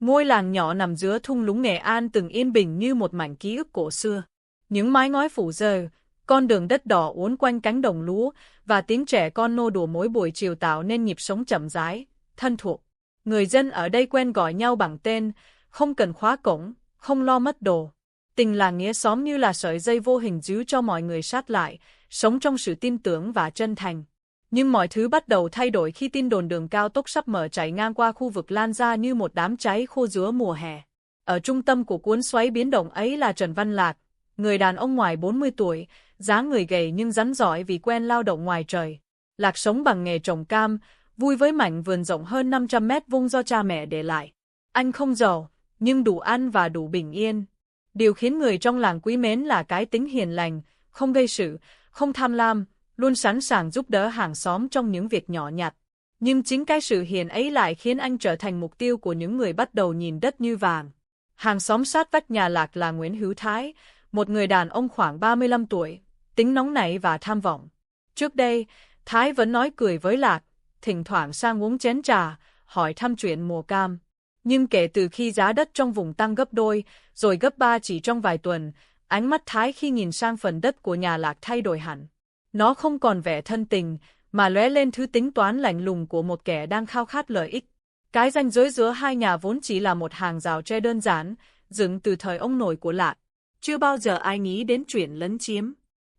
Ngôi làng nhỏ nằm giữa thung lũng Nghệ An từng yên bình như một mảnh ký ức cổ xưa. Những mái ngói phủ dờ, con đường đất đỏ uốn quanh cánh đồng lúa và tiếng trẻ con nô đùa mỗi buổi chiều tạo nên nhịp sống chậm rãi, thân thuộc. Người dân ở đây quen gọi nhau bằng tên, không cần khóa cổng, không lo mất đồ. Tình làng nghĩa xóm như là sợi dây vô hình giữ cho mọi người sát lại, sống trong sự tin tưởng và chân thành. Nhưng mọi thứ bắt đầu thay đổi khi tin đồn đường cao tốc sắp mở chạy ngang qua khu vực lan ra như một đám cháy khô giữa mùa hè. Ở trung tâm của cuốn xoáy biến động ấy là Trần Văn Lạc, người đàn ông ngoài 40 tuổi, dáng người gầy nhưng rắn giỏi vì quen lao động ngoài trời. Lạc sống bằng nghề trồng cam, vui với mảnh vườn rộng hơn 500 mét vuông do cha mẹ để lại. Anh không giàu, nhưng đủ ăn và đủ bình yên. Điều khiến người trong làng quý mến là cái tính hiền lành, không gây sự, không tham lam, luôn sẵn sàng giúp đỡ hàng xóm trong những việc nhỏ nhặt. Nhưng chính cái sự hiền ấy lại khiến anh trở thành mục tiêu của những người bắt đầu nhìn đất như vàng. Hàng xóm sát vách nhà Lạc là Nguyễn Hữu Thái, một người đàn ông khoảng 35 tuổi, tính nóng nảy và tham vọng. Trước đây, Thái vẫn nói cười với Lạc, thỉnh thoảng sang uống chén trà, hỏi thăm chuyện mùa cam. Nhưng kể từ khi giá đất trong vùng tăng gấp đôi, rồi gấp 3 chỉ trong vài tuần, ánh mắt Thái khi nhìn sang phần đất của nhà Lạc thay đổi hẳn. Nó không còn vẻ thân tình, mà lóe lên thứ tính toán lạnh lùng của một kẻ đang khao khát lợi ích. Cái ranh giới giữa hai nhà vốn chỉ là một hàng rào tre đơn giản, dựng từ thời ông nội của Lạc. Chưa bao giờ ai nghĩ đến chuyện lấn chiếm.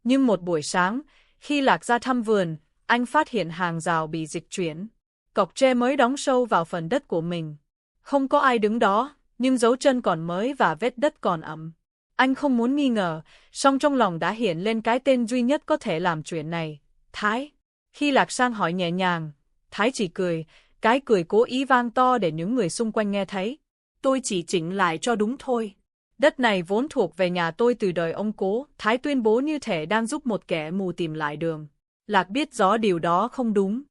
Nhưng một buổi sáng, khi Lạc ra thăm vườn, anh phát hiện hàng rào bị dịch chuyển. Cọc tre mới đóng sâu vào phần đất của mình. Không có ai đứng đó, nhưng dấu chân còn mới và vết đất còn ẩm. Anh không muốn nghi ngờ, song trong lòng đã hiện lên cái tên duy nhất có thể làm chuyện này, Thái. Khi Lạc sang hỏi nhẹ nhàng, Thái chỉ cười, cái cười cố ý vang to để những người xung quanh nghe thấy. Tôi chỉ chỉnh lại cho đúng thôi. Đất này vốn thuộc về nhà tôi từ đời ông cố, Thái tuyên bố như thể đang giúp một kẻ mù tìm lại đường. Lạc biết rõ điều đó không đúng.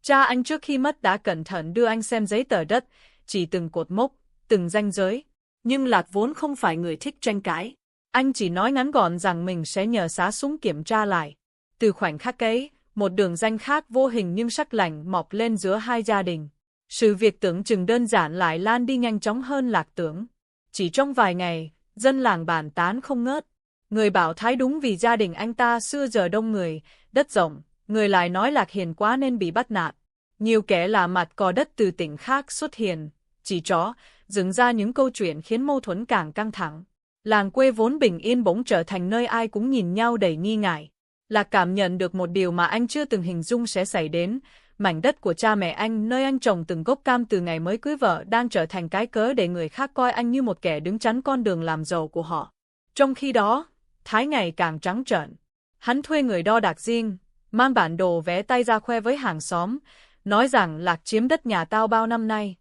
Cha anh trước khi mất đã cẩn thận đưa anh xem giấy tờ đất, chỉ từng cột mốc, từng ranh giới. Nhưng Lạc vốn không phải người thích tranh cãi. Anh chỉ nói ngắn gọn rằng mình sẽ nhờ xá súng kiểm tra lại. Từ khoảnh khắc ấy, một đường ranh khác vô hình nhưng sắc lạnh mọc lên giữa hai gia đình. Sự việc tưởng chừng đơn giản lại lan đi nhanh chóng hơn Lạc tưởng. Chỉ trong vài ngày, dân làng bàn tán không ngớt. Người bảo Thái đúng vì gia đình anh ta xưa giờ đông người, đất rộng, người lại nói Lạc hiền quá nên bị bắt nạt. Nhiều kẻ lạ mặt cò đất từ tỉnh khác xuất hiện, chỉ trỏ, dựng ra những câu chuyện khiến mâu thuẫn càng căng thẳng. Làng quê vốn bình yên bỗng trở thành nơi ai cũng nhìn nhau đầy nghi ngại. Lạc cảm nhận được một điều mà anh chưa từng hình dung sẽ xảy đến. Mảnh đất của cha mẹ anh, nơi anh trồng từng gốc cam từ ngày mới cưới vợ, đang trở thành cái cớ để người khác coi anh như một kẻ đứng chắn con đường làm giàu của họ. Trong khi đó, Thái ngày càng trắng trợn. Hắn thuê người đo đạc riêng, mang bản đồ vẽ tay ra khoe với hàng xóm, nói rằng Lạc chiếm đất nhà tao bao năm nay.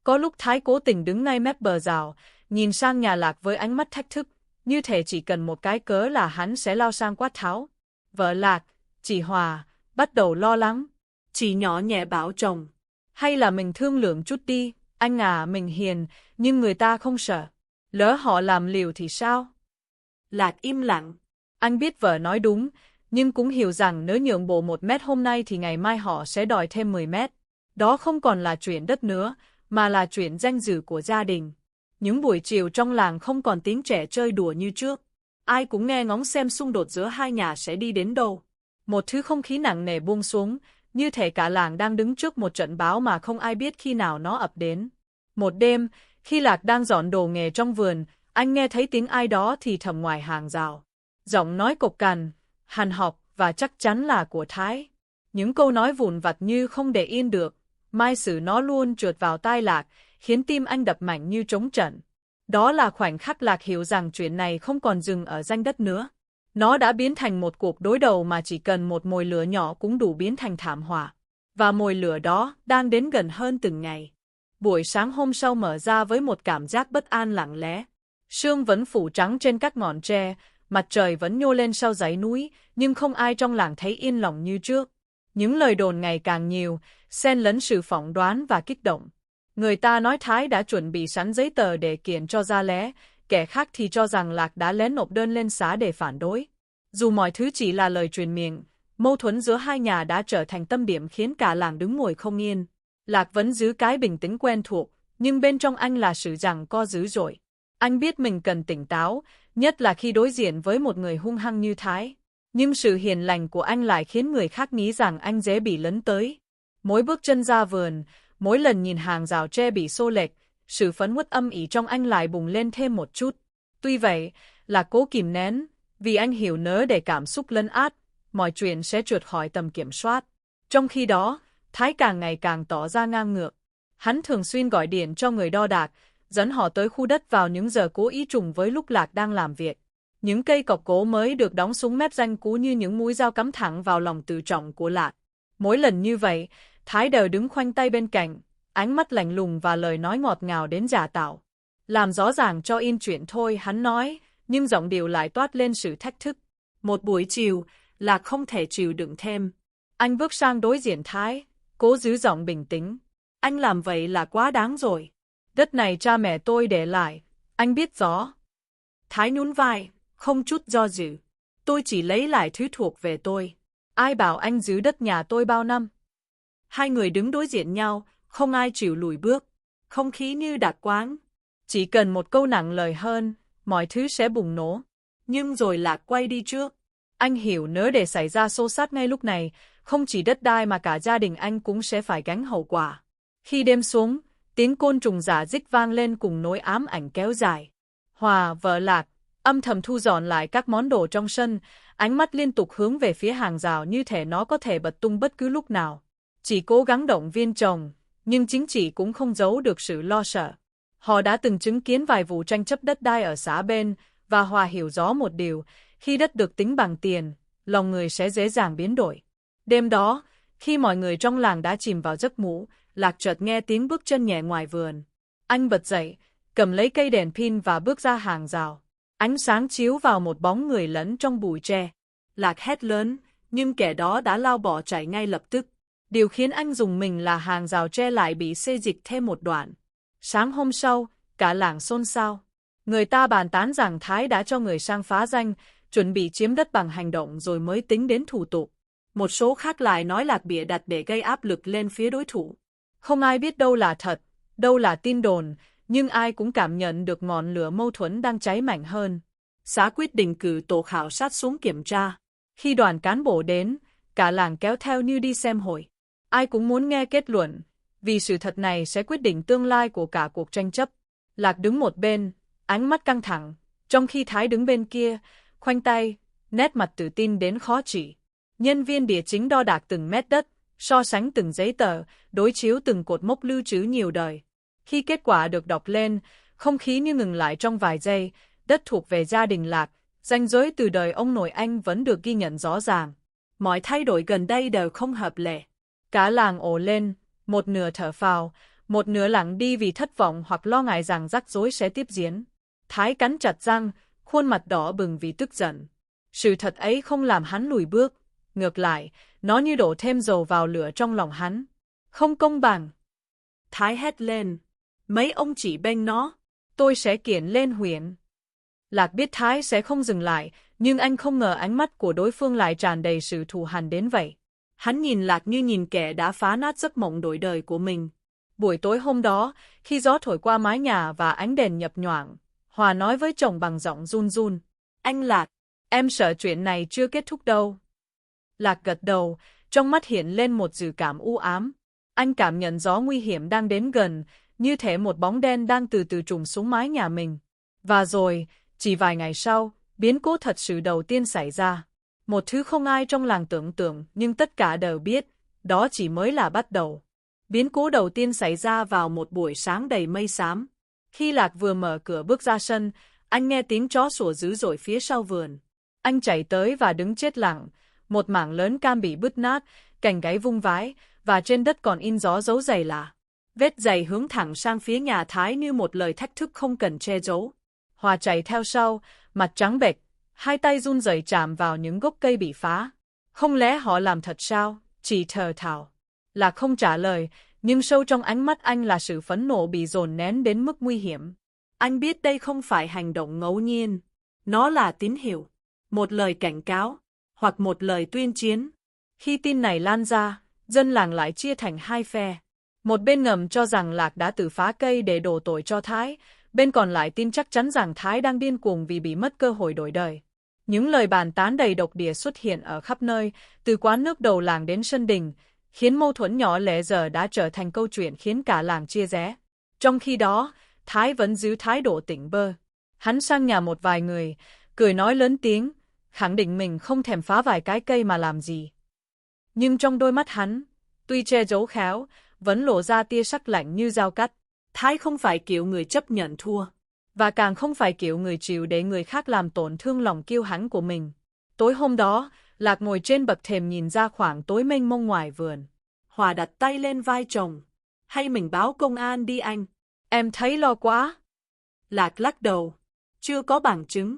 Có lúc Thái cố tình đứng ngay mép bờ rào, nhìn sang nhà Lạc với ánh mắt thách thức, như thể chỉ cần một cái cớ là hắn sẽ lao sang quát tháo. Vợ Lạc, chị Hòa, bắt đầu lo lắng. Chị nhỏ nhẹ bảo chồng, hay là mình thương lượng chút đi, anh à, mình hiền, nhưng người ta không sợ. Lỡ họ làm liều thì sao? Lạc im lặng. Anh biết vợ nói đúng, nhưng cũng hiểu rằng nếu nhượng bộ 1 mét hôm nay thì ngày mai họ sẽ đòi thêm 10 mét. Đó không còn là chuyện đất nữa, mà là chuyện danh dự của gia đình. Những buổi chiều trong làng không còn tiếng trẻ chơi đùa như trước. Ai cũng nghe ngóng xem xung đột giữa hai nhà sẽ đi đến đâu. Một thứ không khí nặng nề buông xuống, như thể cả làng đang đứng trước một trận bão mà không ai biết khi nào nó ập đến. Một đêm, khi Lạc đang dọn đồ nghề trong vườn, anh nghe thấy tiếng ai đó thì thầm ngoài hàng rào. Giọng nói cộc cằn, hằn học và chắc chắn là của Thái. Những câu nói vụn vặt như không để yên được, mai sử nó luôn trượt vào tai Lạc, khiến tim anh đập mạnh như trống trận. Đó là khoảnh khắc Lạc hiểu rằng chuyện này không còn dừng ở ranh đất nữa. Nó đã biến thành một cuộc đối đầu mà chỉ cần một mồi lửa nhỏ cũng đủ biến thành thảm họa. Và mồi lửa đó đang đến gần hơn từng ngày. Buổi sáng hôm sau mở ra với một cảm giác bất an lặng lẽ. Sương vẫn phủ trắng trên các ngọn tre, mặt trời vẫn nhô lên sau dãy núi, nhưng không ai trong làng thấy yên lòng như trước. Những lời đồn ngày càng nhiều, xen lẫn sự phỏng đoán và kích động. Người ta nói Thái đã chuẩn bị sẵn giấy tờ để kiện cho ra lẽ, kẻ khác thì cho rằng Lạc đã lén nộp đơn lên xã để phản đối. Dù mọi thứ chỉ là lời truyền miệng, mâu thuẫn giữa hai nhà đã trở thành tâm điểm khiến cả làng đứng ngồi không yên. Lạc vẫn giữ cái bình tĩnh quen thuộc, nhưng bên trong anh là sự giằng co dữ dội. Anh biết mình cần tỉnh táo, nhất là khi đối diện với một người hung hăng như Thái. Nhưng sự hiền lành của anh lại khiến người khác nghĩ rằng anh dễ bị lấn tới. Mỗi bước chân ra vườn, mỗi lần nhìn hàng rào tre bị xô lệch, sự phẫn uất âm ỉ trong anh lại bùng lên thêm một chút. Tuy vậy, là cố kìm nén, vì anh hiểu nếu để cảm xúc lấn át, mọi chuyện sẽ trượt khỏi tầm kiểm soát. Trong khi đó, Thái càng ngày càng tỏ ra ngang ngược. Hắn thường xuyên gọi điện cho người đo đạc, dẫn họ tới khu đất vào những giờ cố ý trùng với lúc Lạc đang làm việc. Những cây cọc gỗ mới được đóng xuống mép ranh cú như những mũi dao cắm thẳng vào lòng tự trọng của Lạc. Mỗi lần như vậy, Thái đều đứng khoanh tay bên cạnh, ánh mắt lạnh lùng và lời nói ngọt ngào đến giả tạo. Làm rõ ràng cho in chuyện thôi, hắn nói, nhưng giọng điệu lại toát lên sự thách thức. Một buổi chiều, Lạc không thể chịu đựng thêm. Anh bước sang đối diện Thái, cố giữ giọng bình tĩnh. Anh làm vậy là quá đáng rồi. Đất này cha mẹ tôi để lại, anh biết rõ. Thái nhún vai, không chút do dự. Tôi chỉ lấy lại thứ thuộc về tôi. Ai bảo anh giữ đất nhà tôi bao năm? Hai người đứng đối diện nhau, không ai chịu lùi bước. Không khí như đặc quán. Chỉ cần một câu nặng lời hơn, mọi thứ sẽ bùng nổ. Nhưng rồi Lạc quay đi trước. Anh hiểu nếu để xảy ra xô xát ngay lúc này, không chỉ đất đai mà cả gia đình anh cũng sẽ phải gánh hậu quả. Khi đêm xuống, tiếng côn trùng rả rích vang lên cùng nỗi ám ảnh kéo dài. Hòa, vợ Lạc, âm thầm thu dọn lại các món đồ trong sân, ánh mắt liên tục hướng về phía hàng rào như thể nó có thể bật tung bất cứ lúc nào. Chị cố gắng động viên chồng, nhưng chính chị cũng không giấu được sự lo sợ. Họ đã từng chứng kiến vài vụ tranh chấp đất đai ở xã bên, và Hòa hiểu rõ một điều, khi đất được tính bằng tiền, lòng người sẽ dễ dàng biến đổi. Đêm đó, khi mọi người trong làng đã chìm vào giấc ngủ, Lạc chợt nghe tiếng bước chân nhẹ ngoài vườn. Anh bật dậy, cầm lấy cây đèn pin và bước ra hàng rào. Ánh sáng chiếu vào một bóng người lẫn trong bụi tre. Lạc hét lớn, nhưng kẻ đó đã lao bỏ chạy ngay lập tức. Điều khiến anh rùng mình là hàng rào tre lại bị xê dịch thêm một đoạn. Sáng hôm sau, cả làng xôn xao. Người ta bàn tán rằng Thái đã cho người sang phá ranh, chuẩn bị chiếm đất bằng hành động rồi mới tính đến thủ tục. Một số khác lại nói Lạc bịa đặt để gây áp lực lên phía đối thủ. Không ai biết đâu là thật, đâu là tin đồn, nhưng ai cũng cảm nhận được ngọn lửa mâu thuẫn đang cháy mạnh hơn. Xã quyết định cử tổ khảo sát xuống kiểm tra. Khi đoàn cán bộ đến, cả làng kéo theo như đi xem hội. Ai cũng muốn nghe kết luận, vì sự thật này sẽ quyết định tương lai của cả cuộc tranh chấp. Lạc đứng một bên, ánh mắt căng thẳng, trong khi Thái đứng bên kia, khoanh tay, nét mặt tự tin đến khó chỉ. Nhân viên địa chính đo đạc từng mét đất, so sánh từng giấy tờ, đối chiếu từng cột mốc lưu trữ nhiều đời. Khi kết quả được đọc lên, không khí như ngừng lại trong vài giây, đất thuộc về gia đình Lạc, ranh giới từ đời ông nội anh vẫn được ghi nhận rõ ràng. Mọi thay đổi gần đây đều không hợp lệ. Cả làng ồ lên, một nửa thở phào, một nửa lặng đi vì thất vọng hoặc lo ngại rằng rắc rối sẽ tiếp diễn. Thái cắn chặt răng, khuôn mặt đỏ bừng vì tức giận. Sự thật ấy không làm hắn lùi bước, ngược lại, nó như đổ thêm dầu vào lửa trong lòng hắn. Không công bằng. Thái hét lên. Mấy ông chỉ bênh nó, tôi sẽ kiện lên huyện. Lạc biết Thái sẽ không dừng lại, nhưng anh không ngờ ánh mắt của đối phương lại tràn đầy sự thù hằn đến vậy. Hắn nhìn Lạc như nhìn kẻ đã phá nát giấc mộng đổi đời của mình. Buổi tối hôm đó, khi gió thổi qua mái nhà và ánh đèn nhập nhoạng, Hòa nói với chồng bằng giọng run run. Anh Lạc, em sợ chuyện này chưa kết thúc đâu. Lạc gật đầu, trong mắt hiện lên một dự cảm u ám. Anh cảm nhận gió nguy hiểm đang đến gần, như thể một bóng đen đang từ từ trùng xuống mái nhà mình. Và rồi, chỉ vài ngày sau, biến cố thật sự đầu tiên xảy ra. Một thứ không ai trong làng tưởng tượng, nhưng tất cả đều biết, đó chỉ mới là bắt đầu. Biến cố đầu tiên xảy ra vào một buổi sáng đầy mây xám. Khi Lạc vừa mở cửa bước ra sân, anh nghe tiếng chó sủa dữ dội phía sau vườn. Anh chạy tới và đứng chết lặng, một mảng lớn cam bị bứt nát, cành gáy vung vái, và trên đất còn in gió dấu giày lạ. Vết giày hướng thẳng sang phía nhà Thái như một lời thách thức không cần che giấu. Hòa chạy theo sau, mặt trắng bệch, hai tay run rẩy chạm vào những gốc cây bị phá. Không lẽ họ làm thật sao? Chỉ thờ thào. Lạc không trả lời, nhưng sâu trong ánh mắt anh là sự phẫn nộ bị dồn nén đến mức nguy hiểm. Anh biết đây không phải hành động ngẫu nhiên. Nó là tín hiệu, một lời cảnh cáo, hoặc một lời tuyên chiến. Khi tin này lan ra, dân làng lại chia thành hai phe. Một bên ngầm cho rằng Lạc đã tự phá cây để đổ tội cho Thái, bên còn lại tin chắc chắn rằng Thái đang điên cuồng vì bị mất cơ hội đổi đời. Những lời bàn tán đầy độc địa xuất hiện ở khắp nơi, từ quán nước đầu làng đến sân đình, khiến mâu thuẫn nhỏ lẻ giờ đã trở thành câu chuyện khiến cả làng chia rẽ. Trong khi đó, Thái vẫn giữ thái độ tỉnh bơ. Hắn sang nhà một vài người, cười nói lớn tiếng, khẳng định mình không thèm phá vài cái cây mà làm gì. Nhưng trong đôi mắt hắn, tuy che giấu khéo, vẫn lộ ra tia sắc lạnh như dao cắt. Thái không phải kiểu người chấp nhận thua, và càng không phải kiểu người chịu để người khác làm tổn thương lòng kiêu hãnh của mình. Tối hôm đó, Lạc ngồi trên bậc thềm nhìn ra khoảng tối mênh mông ngoài vườn. Hòa đặt tay lên vai chồng. Hay mình báo công an đi anh? Em thấy lo quá. Lạc lắc đầu. Chưa có bằng chứng.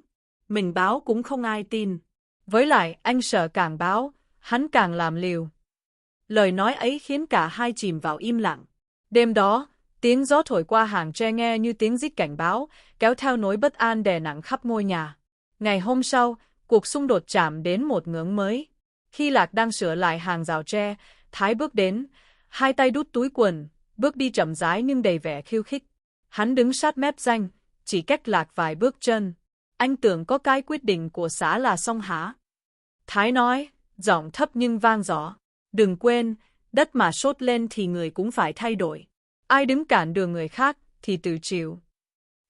Mình báo cũng không ai tin. Với lại, anh sợ càng báo, hắn càng làm liều. Lời nói ấy khiến cả hai chìm vào im lặng. Đêm đó, tiếng gió thổi qua hàng tre nghe như tiếng rít cảnh báo, kéo theo nỗi bất an đè nặng khắp ngôi nhà. Ngày hôm sau, cuộc xung đột chạm đến một ngưỡng mới. Khi Lạc đang sửa lại hàng rào tre, Thái bước đến, hai tay đút túi quần, bước đi chậm rãi nhưng đầy vẻ khiêu khích. Hắn đứng sát mép ranh, chỉ cách Lạc vài bước chân. Anh tưởng có cái quyết định của xã là xong hả? Thái nói, giọng thấp nhưng vang rõ. Đừng quên, đất mà sốt lên thì người cũng phải thay đổi. Ai đứng cản đường người khác thì tự chịu.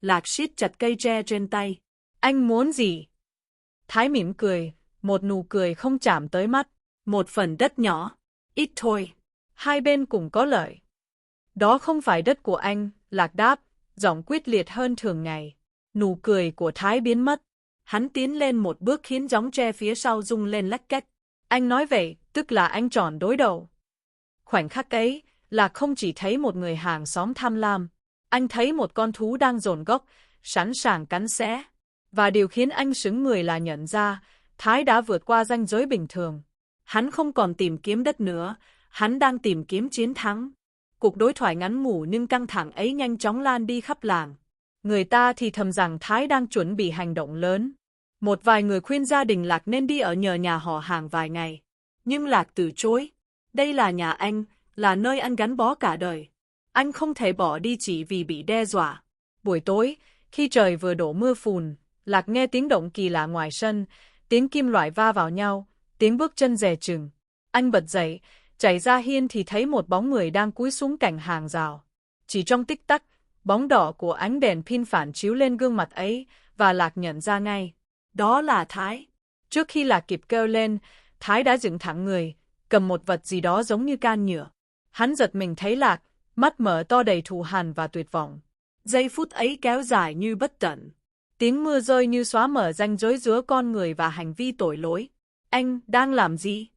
Lạc siết chặt cây tre trên tay. Anh muốn gì? Thái mỉm cười, một nụ cười không chạm tới mắt. Một phần đất nhỏ, ít thôi. Hai bên cùng có lợi. Đó không phải đất của anh, Lạc đáp, giọng quyết liệt hơn thường ngày. Nụ cười của Thái biến mất. Hắn tiến lên một bước khiến gióng tre phía sau rung lên lách cách. Anh nói vậy, tức là anh chọn đối đầu. Khoảnh khắc ấy, Lạc không chỉ thấy một người hàng xóm tham lam. Anh thấy một con thú đang dồn gốc, sẵn sàng cắn xé. Và điều khiến anh sững người là nhận ra, Thái đã vượt qua ranh giới bình thường. Hắn không còn tìm kiếm đất nữa, hắn đang tìm kiếm chiến thắng. Cuộc đối thoại ngắn ngủi nhưng căng thẳng ấy nhanh chóng lan đi khắp làng. Người ta thì thầm rằng Thái đang chuẩn bị hành động lớn. Một vài người khuyên gia đình Lạc nên đi ở nhờ nhà họ hàng vài ngày. Nhưng Lạc từ chối. Đây là nhà anh, là nơi anh gắn bó cả đời. Anh không thể bỏ đi chỉ vì bị đe dọa. Buổi tối, khi trời vừa đổ mưa phùn, Lạc nghe tiếng động kỳ lạ ngoài sân, tiếng kim loại va vào nhau, tiếng bước chân dè chừng. Anh bật dậy, chạy ra hiên thì thấy một bóng người đang cúi xuống cạnh hàng rào. Chỉ trong tích tắc, bóng đỏ của ánh đèn pin phản chiếu lên gương mặt ấy, và Lạc nhận ra ngay. Đó là Thái. Trước khi Lạc kịp kêu lên, Thái đã dựng thẳng người, cầm một vật gì đó giống như can nhựa. Hắn giật mình thấy Lạc, mắt mở to đầy thù hằn và tuyệt vọng. Giây phút ấy kéo dài như bất tận. Tiếng mưa rơi như xóa mở ranh giới giữa con người và hành vi tội lỗi. Anh đang làm gì?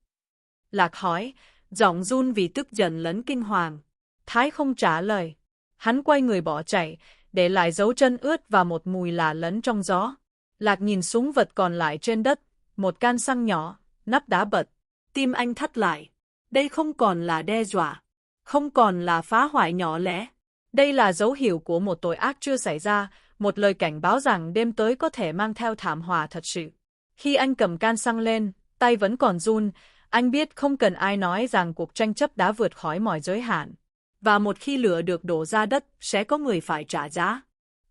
Lạc hỏi, giọng run vì tức giận lẫn kinh hoàng. Thái không trả lời. Hắn quay người bỏ chạy, để lại dấu chân ướt và một mùi lạ lẫn trong gió. Lạc nhìn xuống vật còn lại trên đất, một can xăng nhỏ, nắp đá bật. Tim anh thắt lại. Đây không còn là đe dọa, không còn là phá hoại nhỏ lẻ. Đây là dấu hiệu của một tội ác chưa xảy ra, một lời cảnh báo rằng đêm tới có thể mang theo thảm họa thật sự. Khi anh cầm can xăng lên, tay vẫn còn run, anh biết không cần ai nói rằng cuộc tranh chấp đã vượt khỏi mọi giới hạn. Và một khi lửa được đổ ra đất, sẽ có người phải trả giá.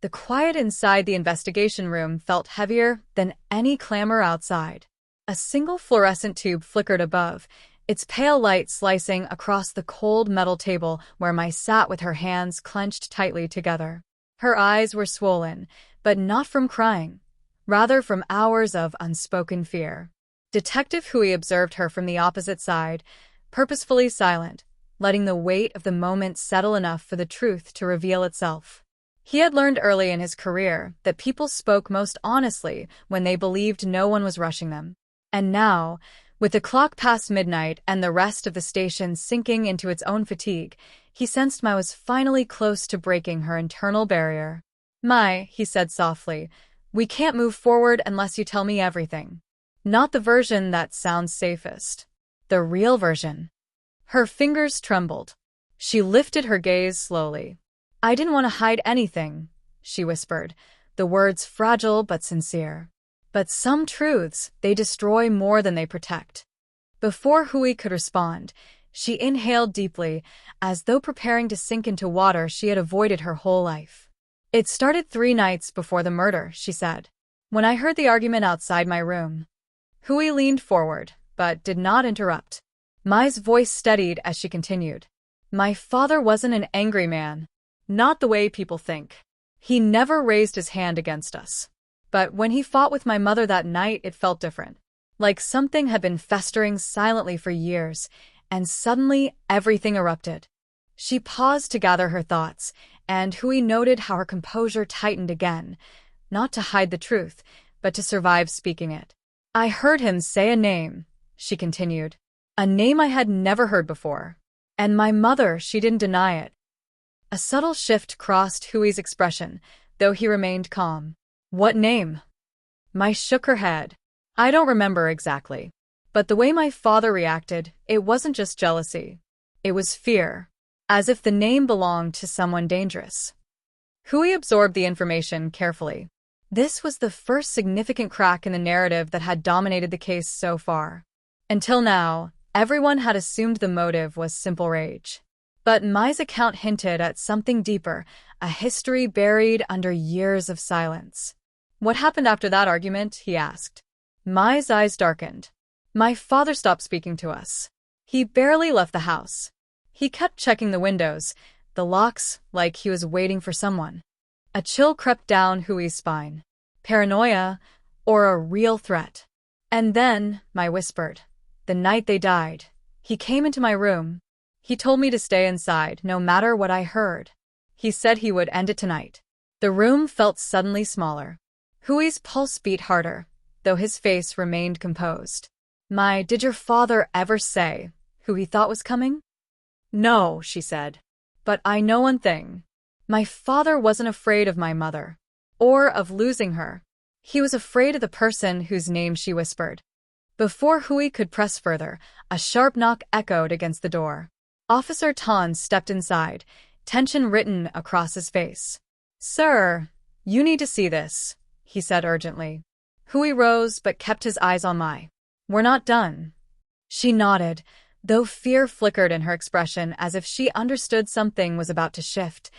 The quiet inside the investigation room felt heavier than any clamor outside. A single fluorescent tube flickered above, its pale light slicing across the cold metal table where my sat with her hands clenched tightly together. Her eyes were swollen, but not from crying, rather from hours of unspoken fear. Detective Hui observed her from the opposite side, purposefully silent, letting the weight of the moment settle enough for the truth to reveal itself. He had learned early in his career that people spoke most honestly when they believed no one was rushing them. And now, with the clock past midnight and the rest of the station sinking into its own fatigue, he sensed Mai was finally close to breaking her internal barrier. Mai, he said softly, we can't move forward unless you tell me everything. Not the version that sounds safest. The real version. Her fingers trembled. She lifted her gaze slowly. I didn't want to hide anything, she whispered, the words fragile but sincere. But some truths, they destroy more than they protect. Before Hui could respond, She inhaled deeply, as though preparing to sink into water she had avoided her whole life. "It started 3 nights before the murder," she said. "When I heard the argument outside my room." Hui leaned forward, but did not interrupt. Mai's voice steadied as she continued. "My father wasn't an angry man. Not the way people think. He never raised his hand against us. But when he fought with my mother that night, it felt different. Like something had been festering silently for years, and suddenly everything erupted." She paused to gather her thoughts, and Hui noted how her composure tightened again, not to hide the truth, but to survive speaking it. "I heard him say a name," she continued. "A name I had never heard before. And my mother, she didn't deny it." A subtle shift crossed Hui's expression, though he remained calm. "What name?" Mai shook her head. "I don't remember exactly. But the way my father reacted, it wasn't just jealousy. It was fear, as if the name belonged to someone dangerous." Hui absorbed the information carefully. This was the first significant crack in the narrative that had dominated the case so far. Until now, everyone had assumed the motive was simple rage. But Mai's account hinted at something deeper, a history buried under years of silence. "What happened after that argument?" he asked. Mai's eyes darkened. "My father stopped speaking to us. He barely left the house. He kept checking the windows, the locks, like he was waiting for someone." A chill crept down Hui's spine. Paranoia, or a real threat? "And then," Mai whispered, "the night they died, he came into my room. He told me to stay inside, no matter what I heard. He said he would end it tonight." The room felt suddenly smaller. Hui's pulse beat harder, though his face remained composed. "Mai, did your father ever say who he thought was coming?" "No," she said. "But I know one thing. My father wasn't afraid of my mother, or of losing her. He was afraid of the person whose name she whispered." Before Hui could press further, a sharp knock echoed against the door. Officer Tan stepped inside, tension written across his face. "Sir, you need to see this," he said urgently. Hui rose but kept his eyes on Mai. "We're not done." She nodded, though fear flickered in her expression as if she understood something was about to shift,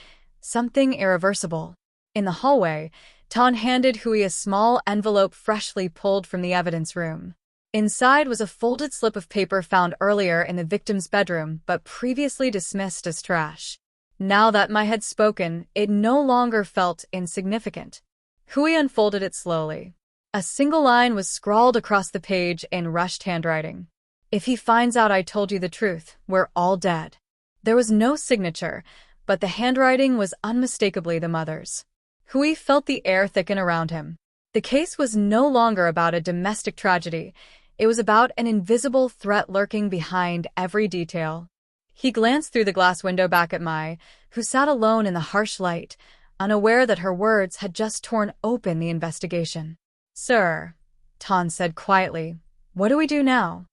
something irreversible. In the hallway, Tan handed Hui a small envelope freshly pulled from the evidence room. Inside was a folded slip of paper found earlier in the victim's bedroom but previously dismissed as trash. Now that Mai had spoken, it no longer felt insignificant. Hui unfolded it slowly. A single line was scrawled across the page in rushed handwriting. "If he finds out I told you the truth, we're all dead." There was no signature, but the handwriting was unmistakably the mother's. Hui felt the air thicken around him. The case was no longer about a domestic tragedy. It was about an invisible threat lurking behind every detail. He glanced through the glass window back at Mai, who sat alone in the harsh light, unaware that her words had just torn open the investigation. "Sir," Tan said quietly, "what do we do now?"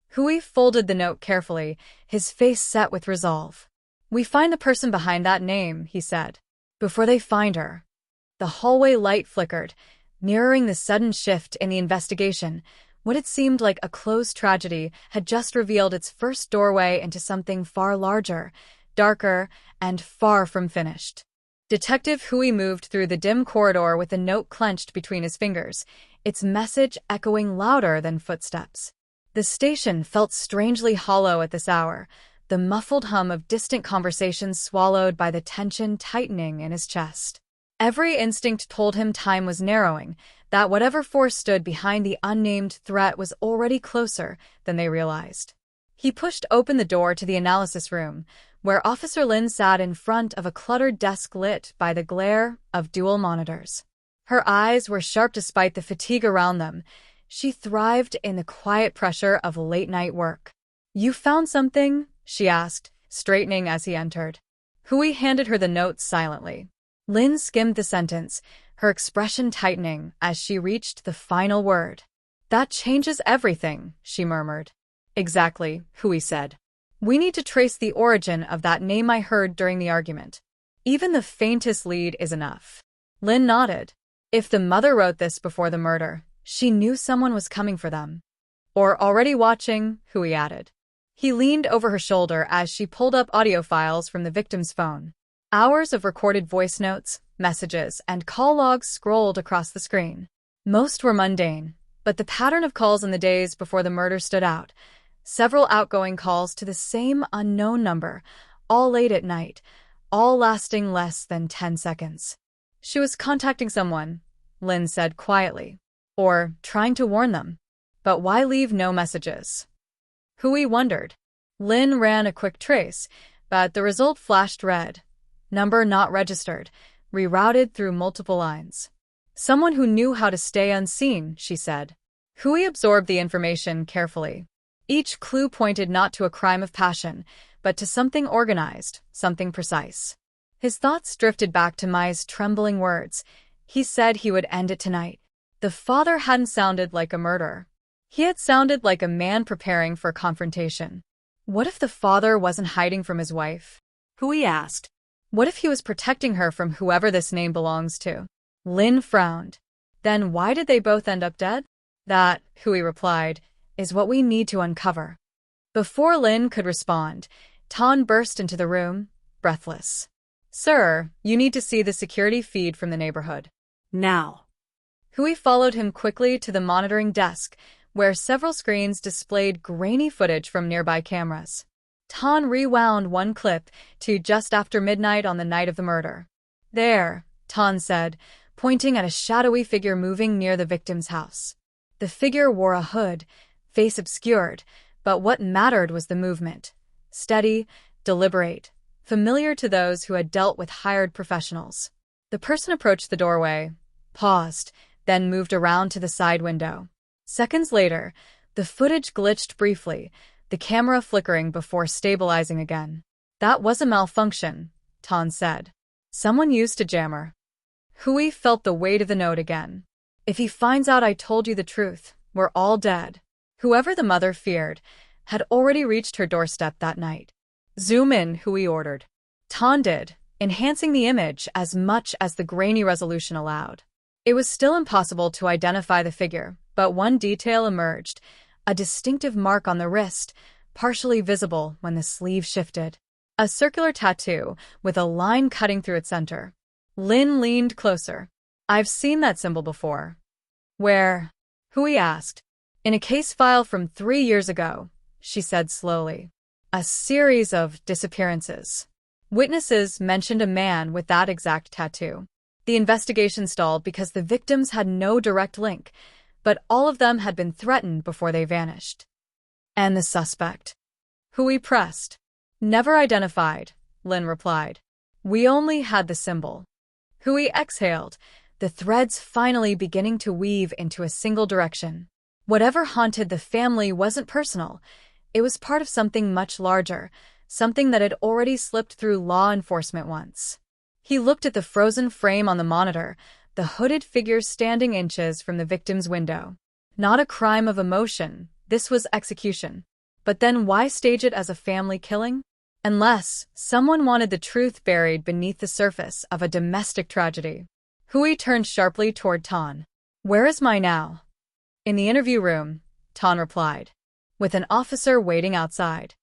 Hui folded the note carefully, his face set with resolve. "We find the person behind that name," he said. "Before they find her." The hallway light flickered, mirroring the sudden shift in the investigation. What had seemed like a closed tragedy had just revealed its first doorway into something far larger, darker, and far from finished. Detective Hui moved through the dim corridor with the note clenched between his fingers, its message echoing louder than footsteps. The station felt strangely hollow at this hour, the muffled hum of distant conversations swallowed by the tension tightening in his chest. Every instinct told him time was narrowing, that whatever force stood behind the unnamed threat was already closer than they realized. He pushed open the door to the analysis room, where Officer Lin sat in front of a cluttered desk lit by the glare of dual monitors. Her eyes were sharp despite the fatigue around them. She thrived in the quiet pressure of late-night work. "You found something?" she asked, straightening as he entered. Hui handed her the note silently. Lin skimmed the sentence, her expression tightening as she reached the final word. "That changes everything," she murmured. "Exactly," Hui said. "We need to trace the origin of that name I heard during the argument. Even the faintest lead is enough." Lin nodded. If the mother wrote this before the murder, she knew someone was coming for them. "Or already watching," Hui added. He leaned over her shoulder as she pulled up audio files from the victim's phone. Hours of recorded voice notes, messages, and call logs scrolled across the screen. Most were mundane, but the pattern of calls in the days before the murder stood out. Several outgoing calls to the same unknown number, all late at night, all lasting less than 10 seconds. She was contacting someone, Lynn said quietly, or trying to warn them. But why leave no messages? Hui wondered. Lynn ran a quick trace, but the result flashed red. Number not registered, rerouted through multiple lines. Someone who knew how to stay unseen, she said. Hui absorbed the information carefully. Each clue pointed not to a crime of passion, but to something organized, something precise. His thoughts drifted back to Mai's trembling words. He said he would end it tonight. The father hadn't sounded like a murderer. He had sounded like a man preparing for confrontation. What if the father wasn't hiding from his wife? Hui asked. What if he was protecting her from whoever this name belongs to? Lynn frowned. Then why did they both end up dead? That, Hui replied, is what we need to uncover. Before Lynn could respond, Tan burst into the room, breathless. Sir, you need to see the security feed from the neighborhood. Now. Hui followed him quickly to the monitoring desk, where several screens displayed grainy footage from nearby cameras. Tan rewound one clip to just after midnight on the night of the murder. There, Tan said, pointing at a shadowy figure moving near the victim's house. The figure wore a hood, face obscured, but what mattered was the movement. Steady, deliberate, familiar to those who had dealt with hired professionals. The person approached the doorway, paused, then moved around to the side window. Seconds later, the footage glitched briefly, the camera flickering before stabilizing again. That was a malfunction, Tan said. Someone used a jammer. Hui felt the weight of the note again. If he finds out I told you the truth, we're all dead. Whoever the mother feared had already reached her doorstep that night. Zoom in, Hui ordered. Tan did, enhancing the image as much as the grainy resolution allowed. It was still impossible to identify the figure, but one detail emerged, a distinctive mark on the wrist, partially visible when the sleeve shifted. A circular tattoo with a line cutting through its center. Lynn leaned closer. I've seen that symbol before. Where? Hui asked. In a case file from 3 years ago, she said slowly. A series of disappearances. Witnesses mentioned a man with that exact tattoo. The investigation stalled because the victims had no direct link, but all of them had been threatened before they vanished. And the suspect? Hui pressed. Never identified, Lynn replied. We only had the symbol. Hui exhaled, the threads finally beginning to weave into a single direction. Whatever haunted the family wasn't personal. It was part of something much larger, something that had already slipped through law enforcement once. He looked at the frozen frame on the monitor, the hooded figure standing inches from the victim's window. Not a crime of emotion, this was execution. But then why stage it as a family killing? Unless someone wanted the truth buried beneath the surface of a domestic tragedy. Hui turned sharply toward Tan. Where is Mai now? In the interview room, Tan replied, with an officer waiting outside.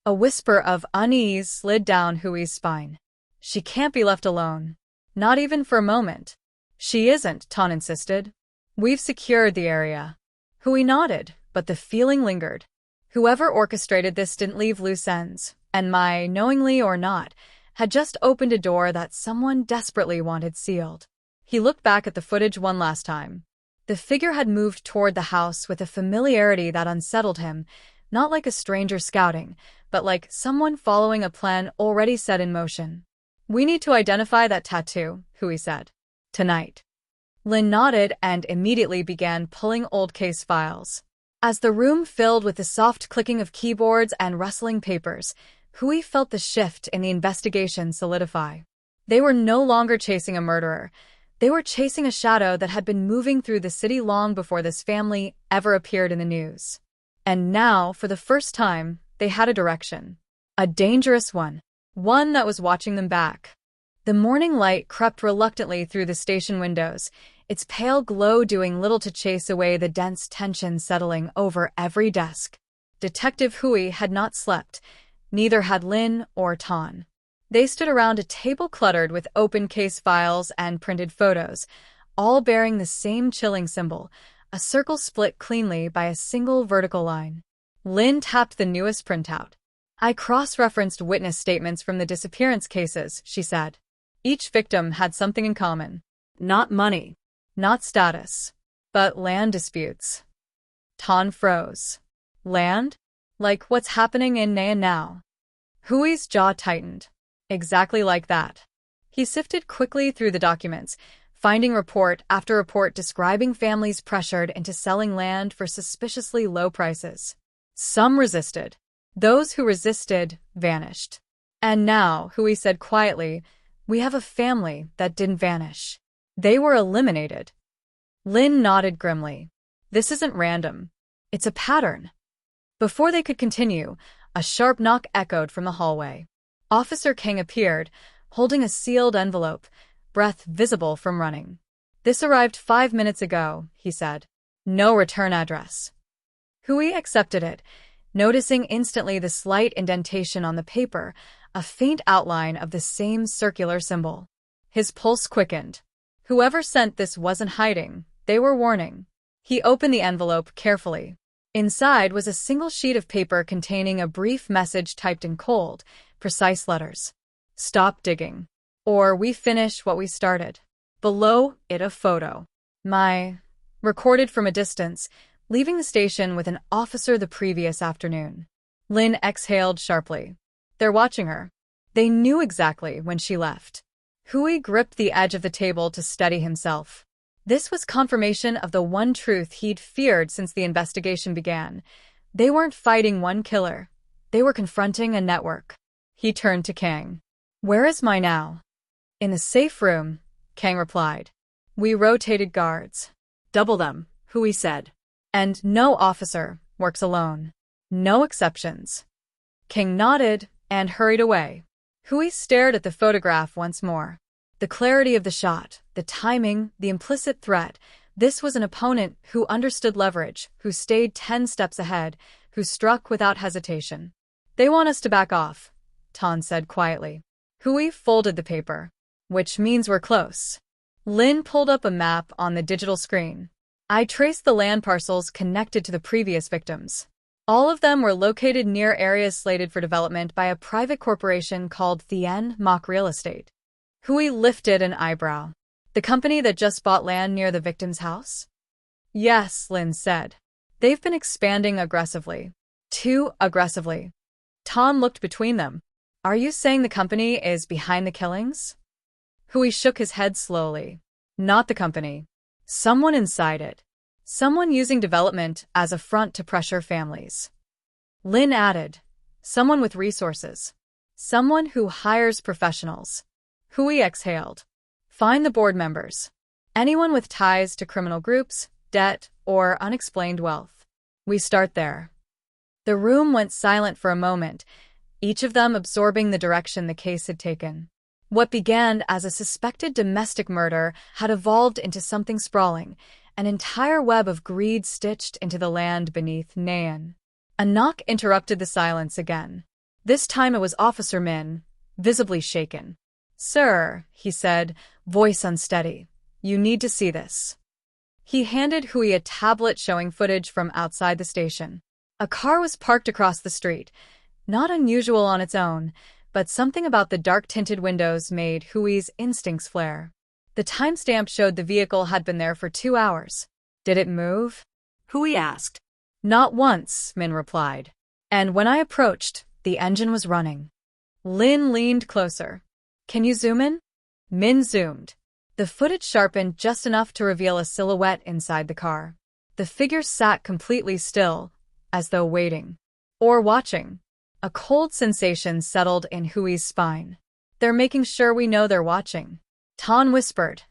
A whisper of unease slid down Hui's spine. She can't be left alone. Not even for a moment. She isn't, Tan insisted. We've secured the area. Hui nodded, but the feeling lingered. Whoever orchestrated this didn't leave loose ends, and Mai, knowingly or not, had just opened a door that someone desperately wanted sealed. He looked back at the footage one last time. The figure had moved toward the house with a familiarity that unsettled him, not like a stranger scouting, but like someone following a plan already set in motion. We need to identify that tattoo, Hui said. Tonight. Lynn nodded and immediately began pulling old case files. As the room filled with the soft clicking of keyboards and rustling papers, Hui felt the shift in the investigation solidify. They were no longer chasing a murderer. They were chasing a shadow that had been moving through the city long before this family ever appeared in the news. And now, for the first time, they had a direction. A dangerous one. One that was watching them back. The morning light crept reluctantly through the station windows, its pale glow doing little to chase away the dense tension settling over every desk. Detective Hui had not slept. Neither had Lin or Tan. They stood around a table cluttered with open case files and printed photos, all bearing the same chilling symbol, a circle split cleanly by a single vertical line. Lin tapped the newest printout. I cross-referenced witness statements from the disappearance cases, she said. Each victim had something in common. Not money, not status, but land disputes. Tan froze. Land? Like what's happening in Naya now? Hui's jaw tightened. Exactly like that. He sifted quickly through the documents, finding report after report describing families pressured into selling land for suspiciously low prices. Some resisted. Those who resisted vanished. And now, Hui said quietly, we have a family that didn't vanish. They were eliminated. Lin nodded grimly. This isn't random. It's a pattern. Before they could continue, a sharp knock echoed from the hallway. Officer King appeared, holding a sealed envelope, breath visible from running. This arrived 5 minutes ago, he said. No return address. Hui accepted it, noticing instantly the slight indentation on the paper, a faint outline of the same circular symbol. His pulse quickened. Whoever sent this wasn't hiding, they were warning. He opened the envelope carefully. Inside was a single sheet of paper containing a brief message typed in cold, precise letters. Stop digging. Or we finish what we started. Below it a photo. Recorded from a distance, leaving the station with an officer the previous afternoon. Lin exhaled sharply. They're watching her. They knew exactly when she left. Hui gripped the edge of the table to steady himself. This was confirmation of the one truth he'd feared since the investigation began. They weren't fighting one killer. They were confronting a network. He turned to Kang. Where is my now? In the safe room, Kang replied. We rotated guards. Double them, Hui said. And no officer works alone. No exceptions. King nodded and hurried away. Hui stared at the photograph once more. The clarity of the shot, the timing, the implicit threat. This was an opponent who understood leverage, who stayed 10 steps ahead, who struck without hesitation. They want us to back off, Tan said quietly. Hui folded the paper. Which means we're close. Lin pulled up a map on the digital screen. I traced the land parcels connected to the previous victims. All of them were located near areas slated for development by a private corporation called Thien Mok Real Estate. Hui lifted an eyebrow. The company that just bought land near the victim's house? Yes, Lin said. They've been expanding aggressively. Too aggressively. Tan looked between them. Are you saying the company is behind the killings? Hui shook his head slowly. Not the company. Someone inside it. Someone using development as a front to pressure families. Lin added. Someone with resources. Someone who hires professionals. Hui exhaled. Find the board members. Anyone with ties to criminal groups, debt, or unexplained wealth. We start there. The room went silent for a moment, each of them absorbing the direction the case had taken. What began as a suspected domestic murder had evolved into something sprawling, an entire web of greed stitched into the land beneath Nayan. A knock interrupted the silence again. This time it was Officer Min, visibly shaken. Sir, he said, voice unsteady, you need to see this. He handed Hui a tablet showing footage from outside the station. A car was parked across the street, not unusual on its own, but something about the dark-tinted windows made Hui's instincts flare. The timestamp showed the vehicle had been there for 2 hours. Did it move? Hui asked. Not once, Min replied. And when I approached, the engine was running. Lin leaned closer. Can you zoom in? Min zoomed. The footage sharpened just enough to reveal a silhouette inside the car. The figure sat completely still, as though waiting. Or watching. A cold sensation settled in Hui's spine. They're making sure we know they're watching. Tan whispered.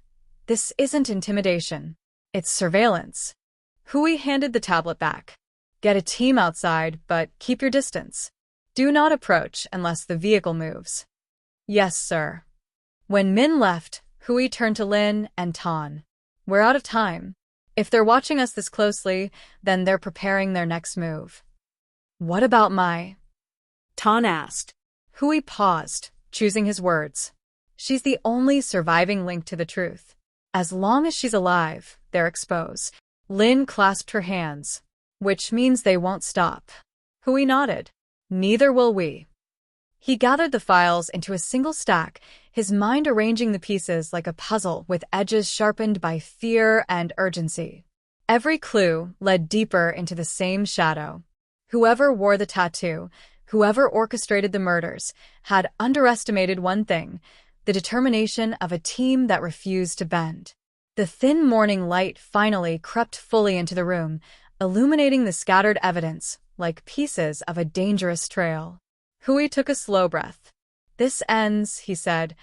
This isn't intimidation. It's surveillance. Hui handed the tablet back. Get a team outside, but keep your distance. Do not approach unless the vehicle moves. Yes, sir. When Min left, Hui turned to Lin and Tan. We're out of time. If they're watching us this closely, then they're preparing their next move. What about my? Tan asked. Hui paused, choosing his words. She's the only surviving link to the truth. As long as she's alive, they're exposed. Lin clasped her hands. Which means they won't stop. Hui nodded. Neither will we. He gathered the files into a single stack, his mind arranging the pieces like a puzzle with edges sharpened by fear and urgency. Every clue led deeper into the same shadow. Whoever wore the tattoo, whoever orchestrated the murders, had underestimated one thing: the determination of a team that refused to bend. The thin morning light finally crept fully into the room, illuminating the scattered evidence like pieces of a dangerous trail. Hui took a slow breath. This ends, he said,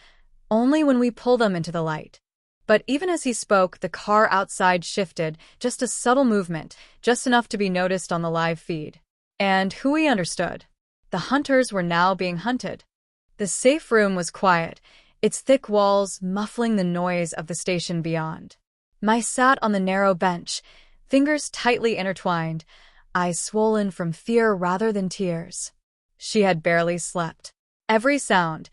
only when we pull them into the light. But even as he spoke, the car outside shifted, just a subtle movement, just enough to be noticed on the live feed. And Hui understood. The hunters were now being hunted. The safe room was quiet, its thick walls muffling the noise of the station beyond. Mai sat on the narrow bench, fingers tightly intertwined, eyes swollen from fear rather than tears. She had barely slept. Every sound,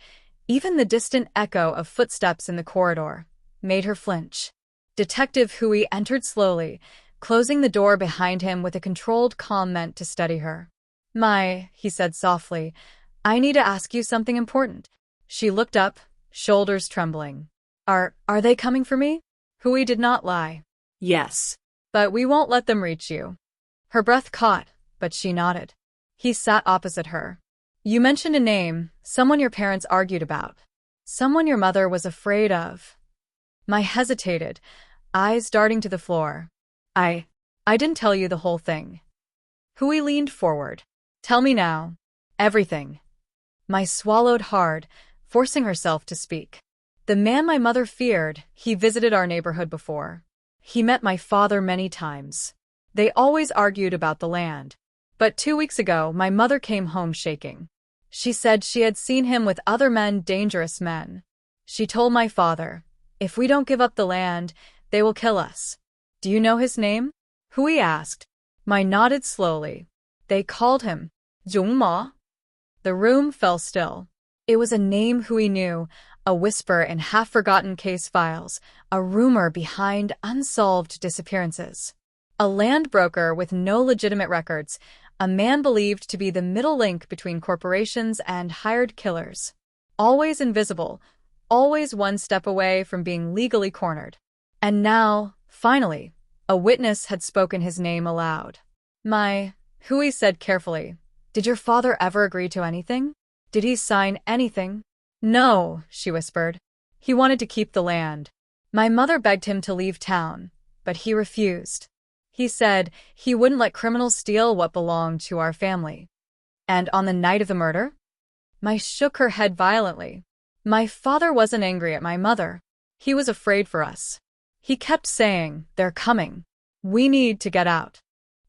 even the distant echo of footsteps in the corridor, made her flinch. Detective Hui entered slowly, closing the door behind him with a controlled calm meant to steady her. Mai, he said softly, I need to ask you something important. She looked up, shoulders trembling. Are they coming for me? Hui did not lie. Yes. But we won't let them reach you. Her breath caught, but she nodded. He sat opposite her. You mentioned a name, someone your parents argued about. Someone your mother was afraid of. Mai hesitated, eyes darting to the floor. I didn't tell you the whole thing. Hui leaned forward. Tell me now. Everything. Mai swallowed hard, forcing herself to speak. The man my mother feared, he visited our neighborhood before. He met my father many times. They always argued about the land. But 2 weeks ago, my mother came home shaking. She said she had seen him with other men, dangerous men. She told my father, if we don't give up the land, they will kill us. Do you know his name? Hui asked. Mai nodded slowly. They called him Zhong Ma. The room fell still. It was a name Hui knew, a whisper in half-forgotten case files, a rumor behind unsolved disappearances. A land broker with no legitimate records, a man believed to be the middle link between corporations and hired killers. Always invisible, always one step away from being legally cornered. And now, finally, a witness had spoken his name aloud. Mai, Hui said carefully, did your father ever agree to anything? Did he sign anything? No, she whispered. He wanted to keep the land. My mother begged him to leave town, but he refused. He said he wouldn't let criminals steal what belonged to our family. And on the night of the murder? Mai shook her head violently. My father wasn't angry at my mother. He was afraid for us. He kept saying, they're coming. We need to get out.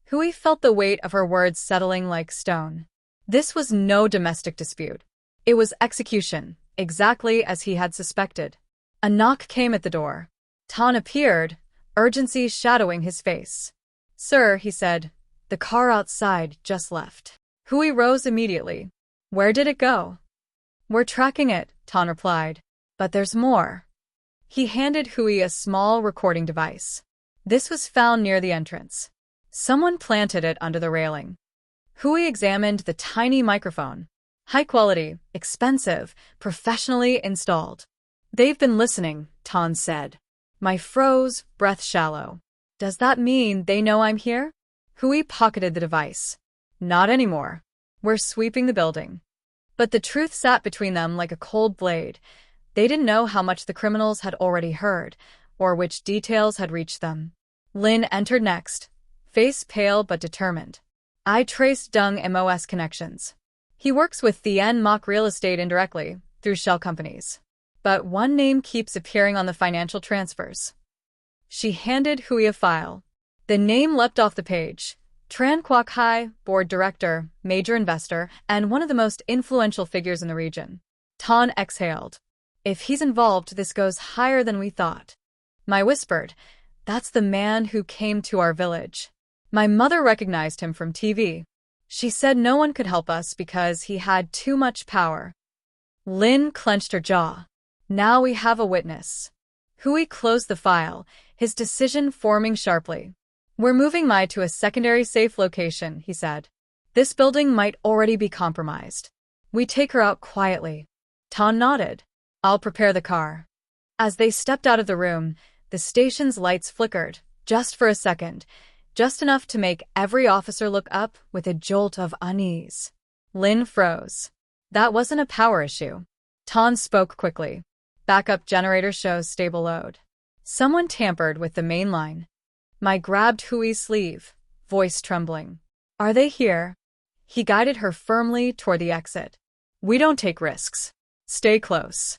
Hui felt the weight of her words settling like stone. This was no domestic dispute. It was execution, exactly as he had suspected. A knock came at the door. Tan appeared, urgency shadowing his face. Sir, he said, the car outside just left. Hui rose immediately. Where did it go? We're tracking it, Tan replied. But there's more. He handed Hui a small recording device. This was found near the entrance. Someone planted it under the railing. Hui examined the tiny microphone. High quality, expensive, professionally installed. They've been listening, Tan said. Mai froze, breath shallow. Does that mean they know I'm here? Hui pocketed the device. Not anymore. We're sweeping the building. But the truth sat between them like a cold blade. They didn't know how much the criminals had already heard, or which details had reached them. Lin entered next, face pale but determined. I traced Dung MOS connections. He works with Thien Mok Real Estate indirectly, through shell companies. But one name keeps appearing on the financial transfers. She handed Hui a file. The name leapt off the page. Tran Quoc Hai, board director, major investor, and one of the most influential figures in the region. Tan exhaled. If he's involved, this goes higher than we thought. Mai whispered, that's the man who came to our village. My mother recognized him from TV. She said no one could help us because he had too much power. Lin clenched her jaw. Now we have a witness. Hui closed the file, his decision forming sharply. We're moving Mai to a secondary safe location, he said. This building might already be compromised. We take her out quietly. Tan nodded. I'll prepare the car. As they stepped out of the room, the station's lights flickered, just for a second, just enough to make every officer look up with a jolt of unease. Lin froze. That wasn't a power issue. Tan spoke quickly. Backup generator shows stable load. Someone tampered with the main line. Mai grabbed Hui's sleeve, voice trembling. Are they here? He guided her firmly toward the exit. We don't take risks. Stay close.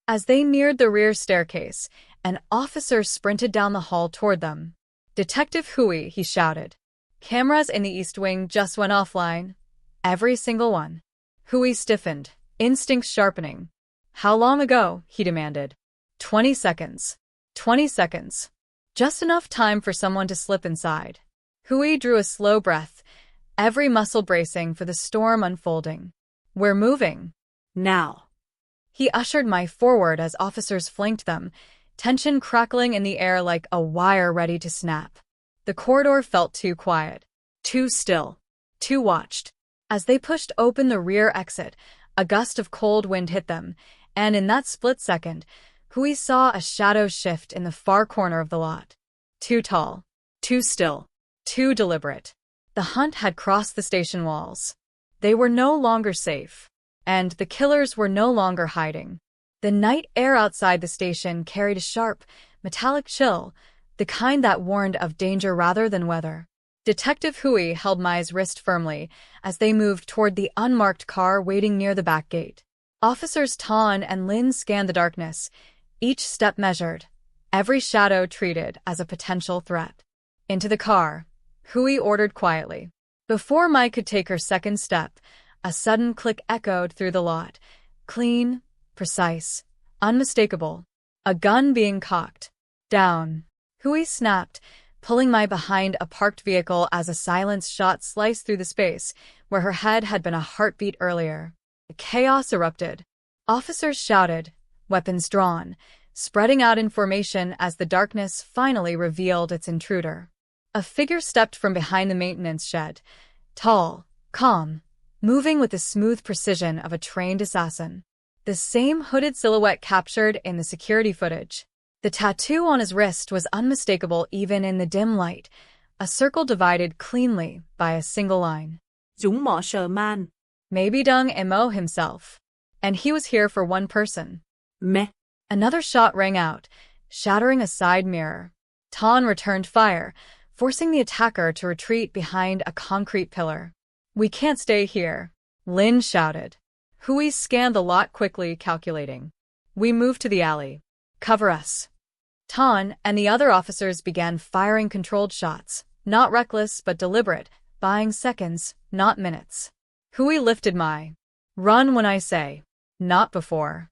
As they neared the rear staircase, an officer sprinted down the hall toward them. Detective Hui, he shouted. Cameras in the East Wing just went offline. Every single one. Hui stiffened, instincts sharpening. How long ago? He demanded. 20 seconds. 20 seconds. Just enough time for someone to slip inside. Hui drew a slow breath, every muscle bracing for the storm unfolding. We're moving. Now. He ushered Mai forward as officers flanked them, tension crackling in the air like a wire ready to snap. The corridor felt too quiet, too still, too watched. As they pushed open the rear exit, a gust of cold wind hit them, and in that split second, Hui saw a shadow shift in the far corner of the lot. Too tall, too still, too deliberate. The hunt had crossed the station walls. They were no longer safe, and the killers were no longer hiding. The night air outside the station carried a sharp, metallic chill, the kind that warned of danger rather than weather. Detective Hui held Mai's wrist firmly as they moved toward the unmarked car waiting near the back gate. Officers Tan and Lin scanned the darkness, each step measured, every shadow treated as a potential threat. Into the car, Hui ordered quietly. Before Mai could take her second step, a sudden click echoed through the lot. Clean, precise, unmistakable. A gun being cocked. Down. Hui snapped, pulling Mai behind a parked vehicle as a silenced shot sliced through the space where her head had been a heartbeat earlier. Chaos erupted. Officers shouted, weapons drawn, spreading out in formation as the darkness finally revealed its intruder. A figure stepped from behind the maintenance shed, tall, calm, moving with the smooth precision of a trained assassin. The same hooded silhouette captured in the security footage. The tattoo on his wrist was unmistakable even in the dim light, a circle divided cleanly by a single line. Dũng mỏ sờ man. Maybe Dung Mo himself. And he was here for one person. Meh. Another shot rang out, shattering a side mirror. Tan returned fire, forcing the attacker to retreat behind a concrete pillar. We can't stay here, Lin shouted. Hui scanned the lot quickly, calculating. We move to the alley. Cover us. Tan and the other officers began firing controlled shots, not reckless but deliberate, buying seconds, not minutes. Hui lifted Mai. Run when I say. Not before.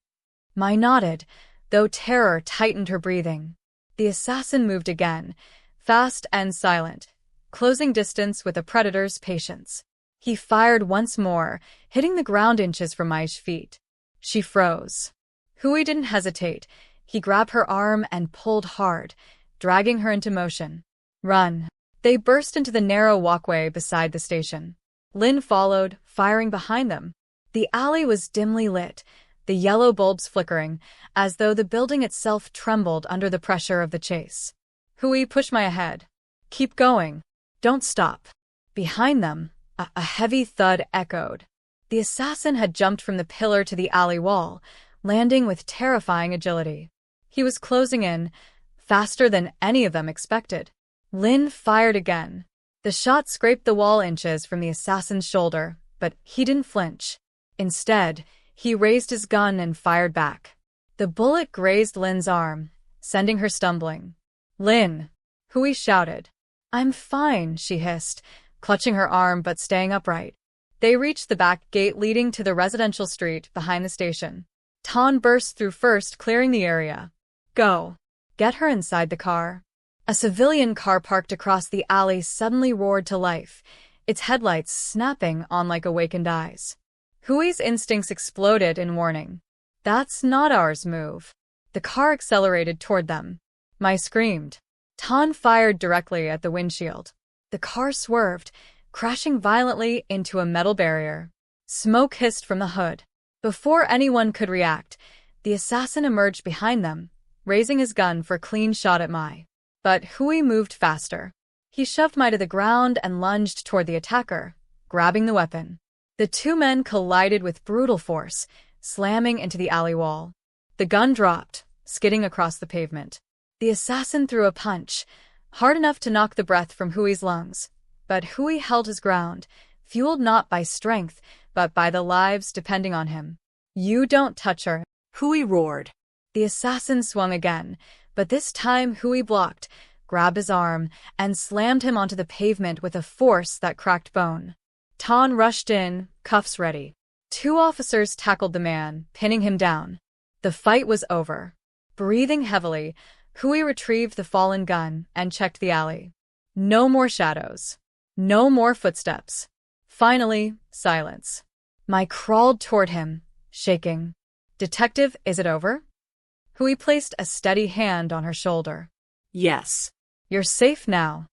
Mai nodded, though terror tightened her breathing. The assassin moved again, fast and silent, closing distance with a predator's patience. He fired once more, hitting the ground inches from Mai's feet. She froze. Hui didn't hesitate. He grabbed her arm and pulled hard, dragging her into motion. Run. They burst into the narrow walkway beside the station. Lin followed, firing behind them. The alley was dimly lit, the yellow bulbs flickering, as though the building itself trembled under the pressure of the chase. Hui pushed Mai ahead. Keep going. Don't stop. Behind them, a heavy thud echoed. The assassin had jumped from the pillar to the alley wall, landing with terrifying agility. He was closing in, faster than any of them expected. Lin fired again. The shot scraped the wall inches from the assassin's shoulder, but he didn't flinch. Instead, he raised his gun and fired back. The bullet grazed Lin's arm, sending her stumbling. Lin! Hui shouted. I'm fine, she hissed, clutching her arm but staying upright. They reached the back gate leading to the residential street behind the station. Tan burst through first, clearing the area. Go. Get her inside the car. A civilian car parked across the alley suddenly roared to life, its headlights snapping on like awakened eyes. Hui's instincts exploded in warning. That's not ours, move. The car accelerated toward them. Mai screamed. Tan fired directly at the windshield. The car swerved, crashing violently into a metal barrier. Smoke hissed from the hood. Before anyone could react, the assassin emerged behind them, raising his gun for a clean shot at Mai. But Hui moved faster. He shoved Mai to the ground and lunged toward the attacker, grabbing the weapon. The two men collided with brutal force, slamming into the alley wall. The gun dropped, skidding across the pavement. The assassin threw a punch, hard enough to knock the breath from Hui's lungs. But Hui held his ground, fueled not by strength, but by the lives depending on him. You don't touch her, Hui roared. The assassin swung again, but this time Hui blocked, grabbed his arm, and slammed him onto the pavement with a force that cracked bone. Tan rushed in, cuffs ready. Two officers tackled the man, pinning him down. The fight was over. Breathing heavily, Hui retrieved the fallen gun and checked the alley. No more shadows. No more footsteps. Finally, silence. Mai crawled toward him, shaking. Detective, is it over? Hui placed a steady hand on her shoulder. Yes. You're safe now.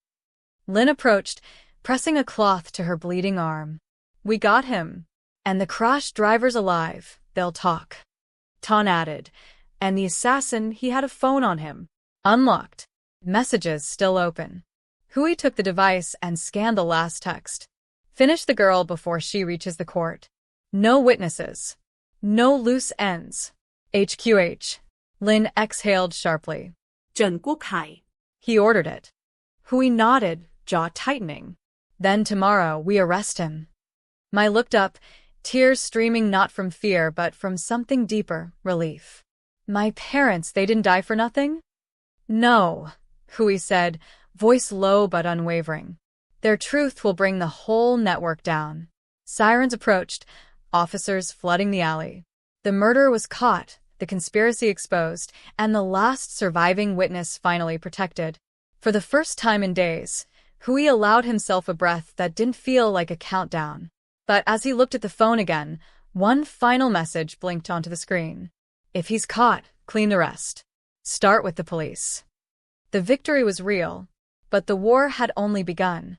Lin approached, pressing a cloth to her bleeding arm. We got him. And the crash driver's alive. They'll talk. Tan added. And the assassin, he had a phone on him. Unlocked. Messages still open. Hui took the device and scanned the last text. Finish the girl before she reaches the court. No witnesses. No loose ends. HQH. Lin exhaled sharply. Trần Quốc Hải. He ordered it. Hui nodded, jaw tightening. Then tomorrow we arrest him. Mai looked up, tears streaming not from fear but from something deeper, relief. My parents, they didn't die for nothing? No, Hui said, voice low but unwavering. Their truth will bring the whole network down. Sirens approached, officers flooding the alley. The murderer was caught, the conspiracy exposed, and the last surviving witness finally protected. For the first time in days, Hui allowed himself a breath that didn't feel like a countdown. But as he looked at the phone again, one final message blinked onto the screen. If he's caught, clean the rest. Start with the police. The victory was real, but the war had only begun.